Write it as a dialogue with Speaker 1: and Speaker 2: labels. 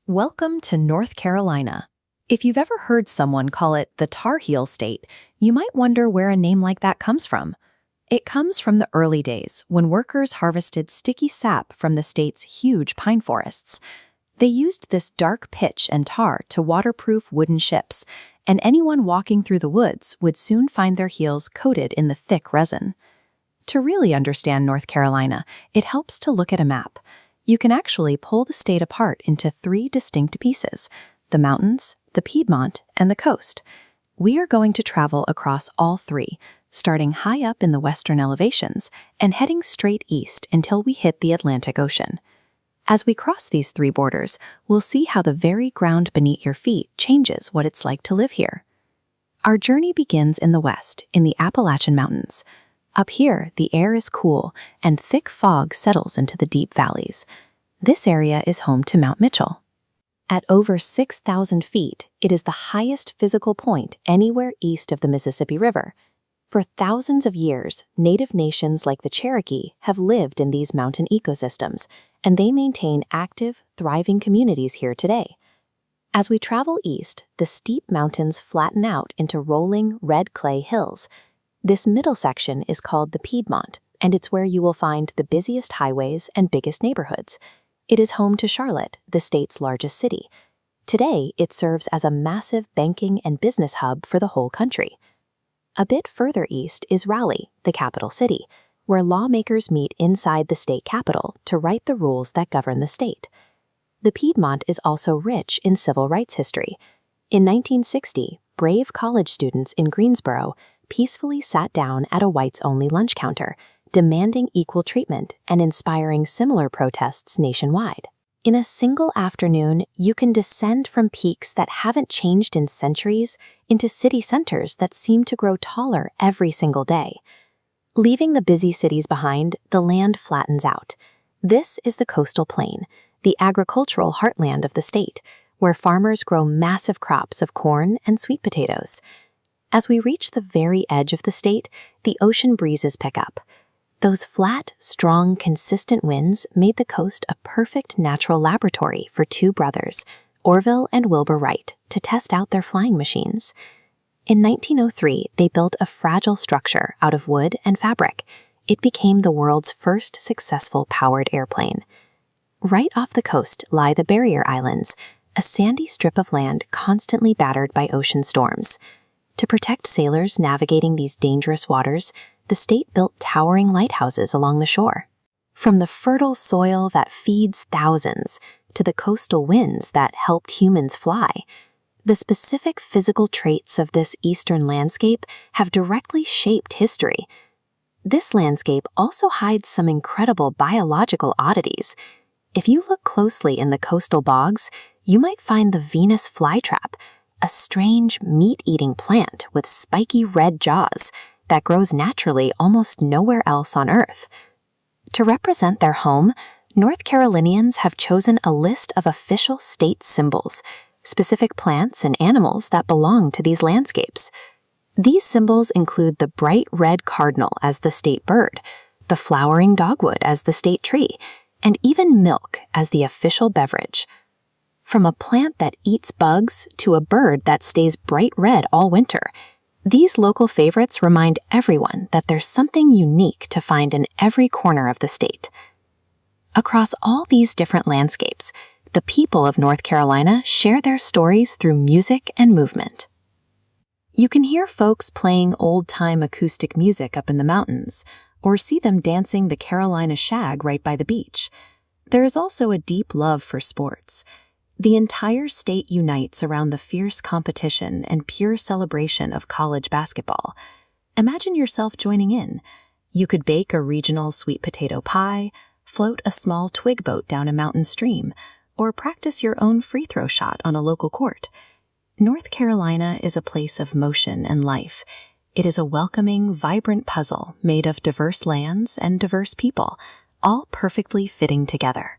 Speaker 1: Welcome to North Carolina. If you've ever heard someone call it the Tar Heel State, you might wonder where a name like that comes from. It comes from the early days when workers harvested sticky sap from the state's huge pine forests. They used this dark pitch and tar to waterproof wooden ships, and anyone walking through the woods would soon find their heels coated in the thick resin. To really understand North Carolina, it helps to look at a map. You can actually pull the state apart into three distinct pieces: the mountains, the Piedmont, and the coast. We are going to travel across all three, starting high up in the western elevations and heading straight east until we hit the Atlantic Ocean. As we cross these three borders, we'll see how the very ground beneath your feet changes what it's like to live here. Our journey begins in the west, in the Appalachian Mountains. Up here, the air is cool, and thick fog settles into the deep valleys. This area is home to Mount Mitchell. At over 6,000 feet, it is the highest physical point anywhere east of the Mississippi River. For thousands of years, native nations like the Cherokee have lived in these mountain ecosystems, and they maintain active, thriving communities here today. As we travel east, the steep mountains flatten out into rolling, red clay hills. This middle section is called the Piedmont, and it's where you will find the busiest highways and biggest neighborhoods. It is home to Charlotte, the state's largest city. Today, it serves as a massive banking and business hub for the whole country. A bit further east is Raleigh, the capital city, where lawmakers meet inside the state capitol to write the rules that govern the state. The Piedmont is also rich in civil rights history. In 1960, brave college students in Greensboro peacefully sat down at a whites-only lunch counter, demanding equal treatment and inspiring similar protests nationwide. In a single afternoon, you can descend from peaks that haven't changed in centuries into city centers that seem to grow taller every single day. Leaving the busy cities behind, the land flattens out. This is the coastal plain, the agricultural heartland of the state, where farmers grow massive crops of corn and sweet potatoes. As we reach the very edge of the state, the ocean breezes pick up. Those flat, strong, consistent winds made the coast a perfect natural laboratory for two brothers, Orville and Wilbur Wright, to test out their flying machines. In 1903, they built a fragile structure out of wood and fabric. It became the world's first successful powered airplane. Right off the coast lie the Barrier Islands, a sandy strip of land constantly battered by ocean storms. To protect sailors navigating these dangerous waters, the state built towering lighthouses along the shore. From the fertile soil that feeds thousands to the coastal winds that helped humans fly, the specific physical traits of this eastern landscape have directly shaped history. This landscape also hides some incredible biological oddities. If you look closely in the coastal bogs, you might find the Venus flytrap, a strange meat-eating plant with spiky red jaws that grows naturally almost nowhere else on Earth. To represent their home, North Carolinians have chosen a list of official state symbols, specific plants and animals that belong to these landscapes. These symbols include the bright red cardinal as the state bird, the flowering dogwood as the state tree, and even milk as the official beverage. From a plant that eats bugs to a bird that stays bright red all winter, these local favorites remind everyone that there's something unique to find in every corner of the state. Across all these different landscapes, the people of North Carolina share their stories through music and movement. You can hear folks playing old-time acoustic music up in the mountains, or see them dancing the Carolina shag right by the beach. There is also a deep love for sports. The entire state unites around the fierce competition and pure celebration of college basketball. Imagine yourself joining in. You could bake a regional sweet potato pie, float a small twig boat down a mountain stream, or practice your own free throw shot on a local court. North Carolina is a place of motion and life. It is a welcoming, vibrant puzzle made of diverse lands and diverse people, all perfectly fitting together.